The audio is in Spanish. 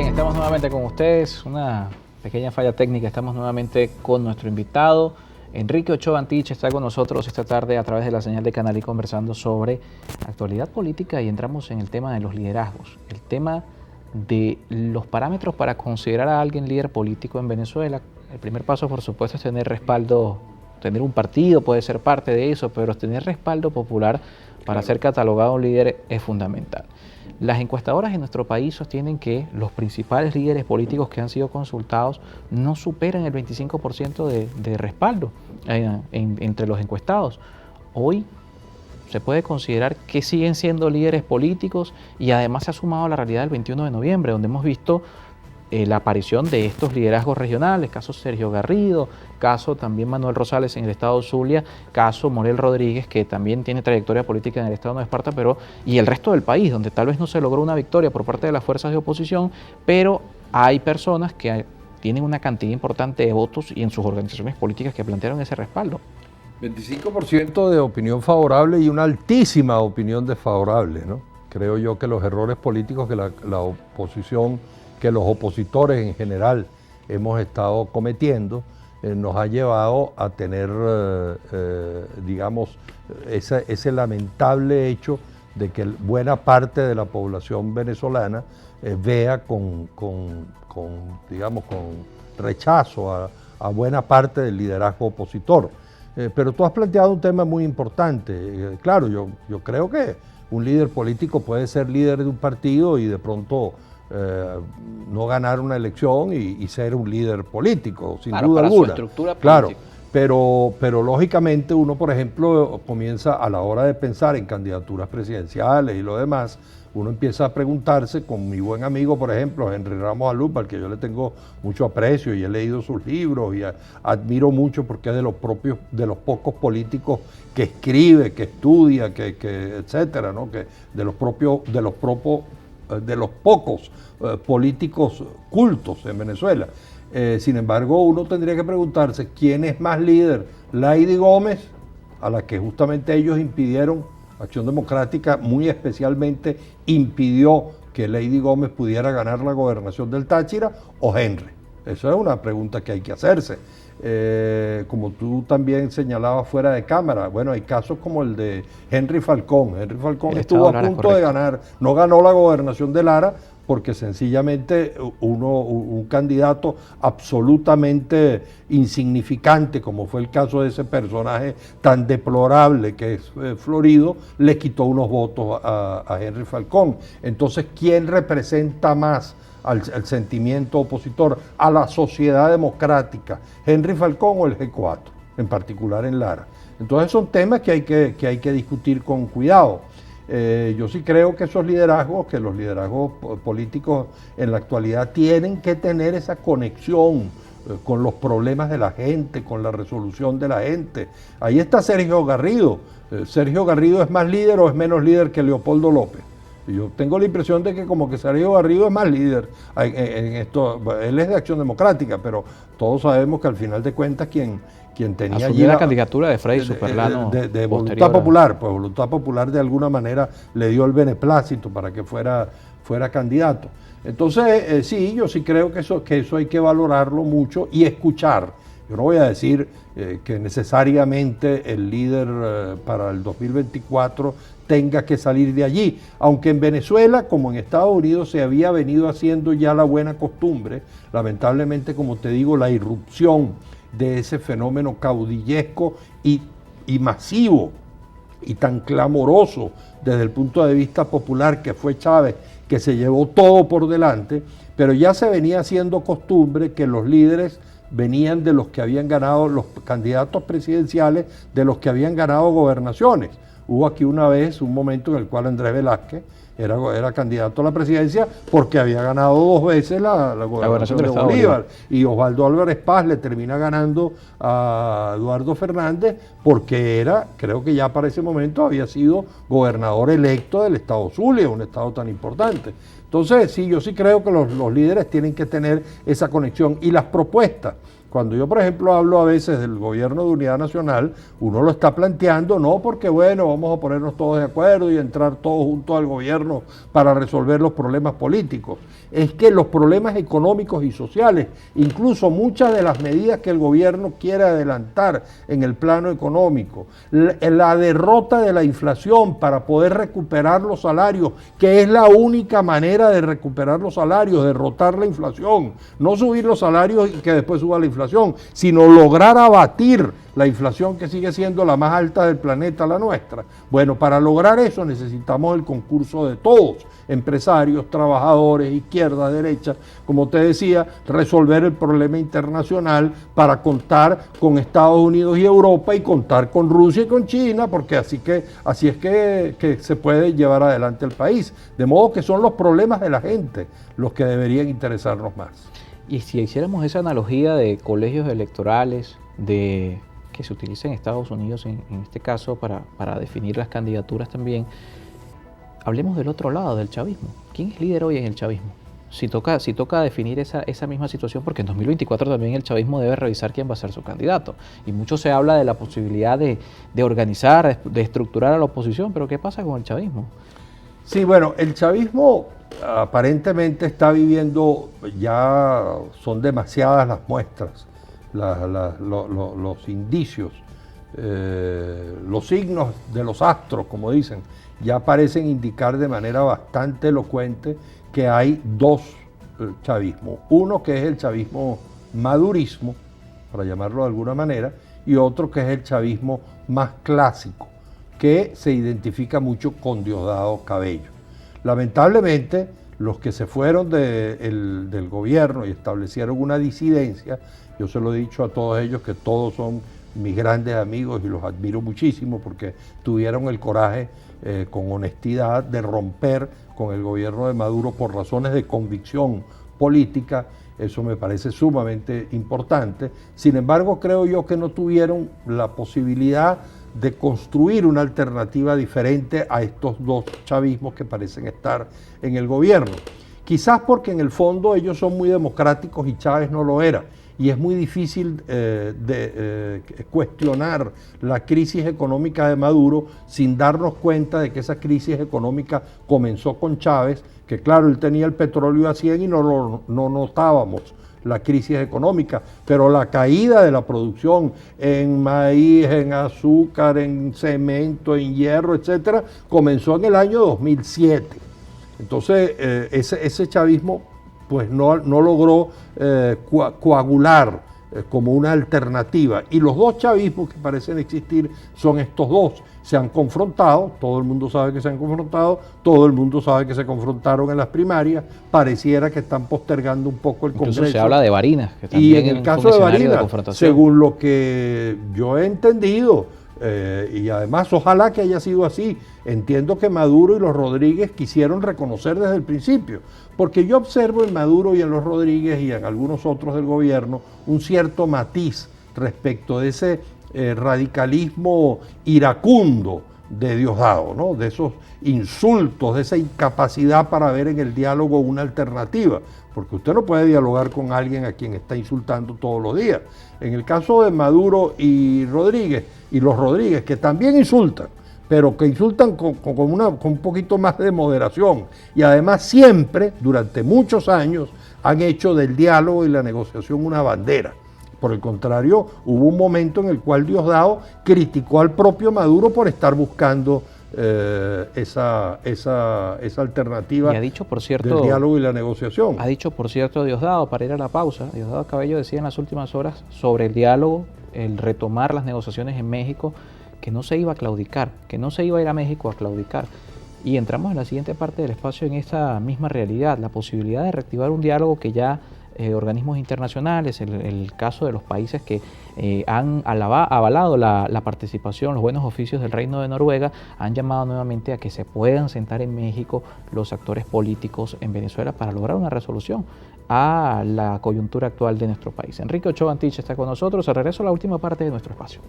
Bien, estamos nuevamente con ustedes. Una pequeña falla técnica. Estamos nuevamente con nuestro invitado. Enrique Ochoa Antich está con nosotros esta tarde a través de la señal de Canal I conversando sobre actualidad política y entramos en el tema de los liderazgos. El tema de los parámetros para considerar a alguien líder político en Venezuela. El primer paso, por supuesto, es tener respaldo, tener un partido puede ser parte de eso, pero tener respaldo popular para ser catalogado un líder es fundamental. Las encuestadoras en nuestro país sostienen que los principales líderes políticos que han sido consultados no superan el 25% de respaldo entre los encuestados. Hoy se puede considerar que siguen siendo líderes políticos y además se ha sumado a la realidad del 21 de noviembre, donde hemos visto la aparición de estos liderazgos regionales, caso Sergio Garrido, caso también Manuel Rosales en el estado Zulia, caso Morel Rodríguez, que también tiene trayectoria política en el estado de Esparta, y el resto del país, donde tal vez no se logró una victoria por parte de las fuerzas de oposición, pero hay personas que tienen una cantidad importante de votos y en sus organizaciones políticas que plantearon ese respaldo. 25% de opinión favorable y una altísima opinión desfavorable, ¿no? Creo yo que los errores políticos que la oposición, que los opositores en general hemos estado cometiendo, nos ha llevado a tener, digamos, ese lamentable hecho de que buena parte de la población venezolana vea con rechazo a buena parte del liderazgo opositor. Pero tú has planteado un tema muy importante. Claro, yo creo que un líder político puede ser líder de un partido y de pronto no ganar una elección y ser un líder político, sin duda alguna. Su estructura política. Claro, pero lógicamente uno, por ejemplo, comienza a la hora de pensar en candidaturas presidenciales y lo demás, uno empieza a preguntarse, con mi buen amigo, por ejemplo, Henry Ramos Alup, al que yo le tengo mucho aprecio y he leído sus libros y admiro mucho porque es de los pocos políticos que escribe, que estudia, etcétera, ¿no? Que de los pocos políticos cultos en Venezuela. Sin embargo, uno tendría que preguntarse quién es más líder, Lady Gómez, a la que justamente ellos impidieron, Acción Democrática muy especialmente impidió que Lady Gómez pudiera ganar la gobernación del Táchira, o Henry. Esa es una pregunta que hay que hacerse. Como tú también señalabas fuera de cámara, bueno, hay casos como el de Henry Falcón. Henry Falcón estuvo a punto de ganar, no ganó la gobernación de Lara porque sencillamente un candidato absolutamente insignificante, como fue el caso de ese personaje tan deplorable que es Florido, le quitó unos votos a Henry Falcón. Entonces, ¿quién representa más al sentimiento opositor, a la sociedad democrática, Henry Falcón o el G4, en particular en Lara? Entonces son temas que hay que discutir con cuidado. Yo sí creo que los liderazgos políticos en la actualidad tienen que tener esa conexión con los problemas de la gente, con la resolución de la gente. Ahí está Sergio Garrido. ¿Sergio Garrido es más líder o es menos líder que Leopoldo López? Yo tengo la impresión de que como que Sergio Garrido es más líder en esto. Él es de Acción Democrática, pero todos sabemos que al final de cuentas quien tenía allí la candidatura de Freddy Superlano de Voluntad Popular, pues Voluntad Popular de alguna manera le dio el beneplácito para que fuera candidato. Entonces, sí, yo sí creo que eso hay que valorarlo mucho y escuchar. Yo no voy a decir que necesariamente el líder para el 2024 tenga que salir de allí, aunque en Venezuela, como en Estados Unidos, se había venido haciendo ya la buena costumbre, lamentablemente, como te digo, la irrupción de ese fenómeno caudillesco y masivo y tan clamoroso desde el punto de vista popular que fue Chávez, que se llevó todo por delante, pero ya se venía haciendo costumbre que los líderes venían de los que habían ganado, los candidatos presidenciales, de los que habían ganado gobernaciones. Hubo aquí una vez un momento en el cual Andrés Velázquez era candidato a la presidencia porque había ganado 2 veces la gobernación de Bolívar. Y Osvaldo Álvarez Paz le termina ganando a Eduardo Fernández porque creo que ya para ese momento había sido gobernador electo del estado Zulia, un estado tan importante. Entonces, sí, yo sí creo que los líderes tienen que tener esa conexión y las propuestas Cuando yo, por ejemplo, hablo a veces del gobierno de unidad nacional, uno lo está planteando no porque, bueno, vamos a ponernos todos de acuerdo y entrar todos juntos al gobierno para resolver los problemas políticos. Es que los problemas económicos y sociales, incluso muchas de las medidas que el gobierno quiere adelantar en el plano económico, la derrota de la inflación para poder recuperar los salarios, que es la única manera de recuperar los salarios, derrotar la inflación, no subir los salarios y que después suba la inflación, sino lograr abatir la inflación que sigue siendo la más alta del planeta, la nuestra. Bueno, para lograr eso necesitamos el concurso de todos, empresarios, trabajadores, izquierda, derecha, como te decía, resolver el problema internacional para contar con Estados Unidos y Europa y contar con Rusia y con China, porque así es que se puede llevar adelante el país. De modo que son los problemas de la gente los que deberían interesarnos más. Y si hiciéramos esa analogía de colegios electorales, que se utiliza en Estados Unidos, en este caso, para definir las candidaturas también, hablemos del otro lado, del chavismo. ¿Quién es líder hoy en el chavismo? Si toca definir esa misma situación, porque en 2024 también el chavismo debe revisar quién va a ser su candidato. Y mucho se habla de la posibilidad de organizar, de estructurar a la oposición, pero ¿qué pasa con el chavismo? Sí, bueno, el chavismo aparentemente está viviendo, ya son demasiadas las muestras, los indicios, los signos de los astros, como dicen, ya parecen indicar de manera bastante elocuente que hay dos chavismos. Uno que es el chavismo madurismo, para llamarlo de alguna manera, y otro que es el chavismo más clásico, que se identifica mucho con Diosdado Cabello. Lamentablemente, los que se fueron del gobierno y establecieron una disidencia, yo se lo he dicho a todos ellos que todos son mis grandes amigos y los admiro muchísimo porque tuvieron el coraje con honestidad de romper con el gobierno de Maduro por razones de convicción política. Eso me parece sumamente importante. Sin embargo, creo yo que no tuvieron la posibilidad de construir una alternativa diferente a estos dos chavismos que parecen estar en el gobierno. Quizás porque en el fondo ellos son muy democráticos y Chávez no lo era. Y es muy difícil cuestionar la crisis económica de Maduro sin darnos cuenta de que esa crisis económica comenzó con Chávez, que claro, él tenía el petróleo a 100 y no notábamos la crisis económica, pero la caída de la producción en maíz, en azúcar, en cemento, en hierro, etcétera, comenzó en el año 2007. Entonces, ese chavismo pues no logró coagular como una alternativa. Y los dos chavismos que parecen existir son estos dos. Se han confrontado, todo el mundo sabe que se han confrontado, todo el mundo sabe que se confrontaron en las primarias, pareciera que están postergando un poco el Congreso. Incluso se habla de Barinas, que y en el caso de Barinas, confrontación, según lo que yo he entendido, y además ojalá que haya sido así, entiendo que Maduro y los Rodríguez quisieron reconocer desde el principio, porque yo observo en Maduro y en los Rodríguez y en algunos otros del gobierno un cierto matiz respecto de ese radicalismo iracundo de Diosdado, ¿no? De esos insultos, de esa incapacidad para ver en el diálogo una alternativa, porque usted no puede dialogar con alguien a quien está insultando todos los días. En el caso de Maduro y Rodríguez, y los Rodríguez, que también insultan, pero que insultan con un poquito más de moderación, y además siempre, durante muchos años, han hecho del diálogo y la negociación una bandera. Por el contrario, hubo un momento en el cual Diosdado criticó al propio Maduro por estar buscando esa alternativa, y ha dicho, por cierto, del diálogo y la negociación. Ha dicho, por cierto, Diosdado, para ir a la pausa, Diosdado Cabello decía en las últimas horas sobre el diálogo, el retomar las negociaciones en México, que no se iba a claudicar, que no se iba a ir a México a claudicar. Y entramos en la siguiente parte del espacio en esa misma realidad, la posibilidad de reactivar un diálogo que ya organismos internacionales, el caso de los países que han avalado la participación, los buenos oficios del Reino de Noruega, han llamado nuevamente a que se puedan sentar en México los actores políticos en Venezuela para lograr una resolución a la coyuntura actual de nuestro país. Enrique Ochoa Antich está con nosotros. Al regreso a la última parte de nuestro espacio.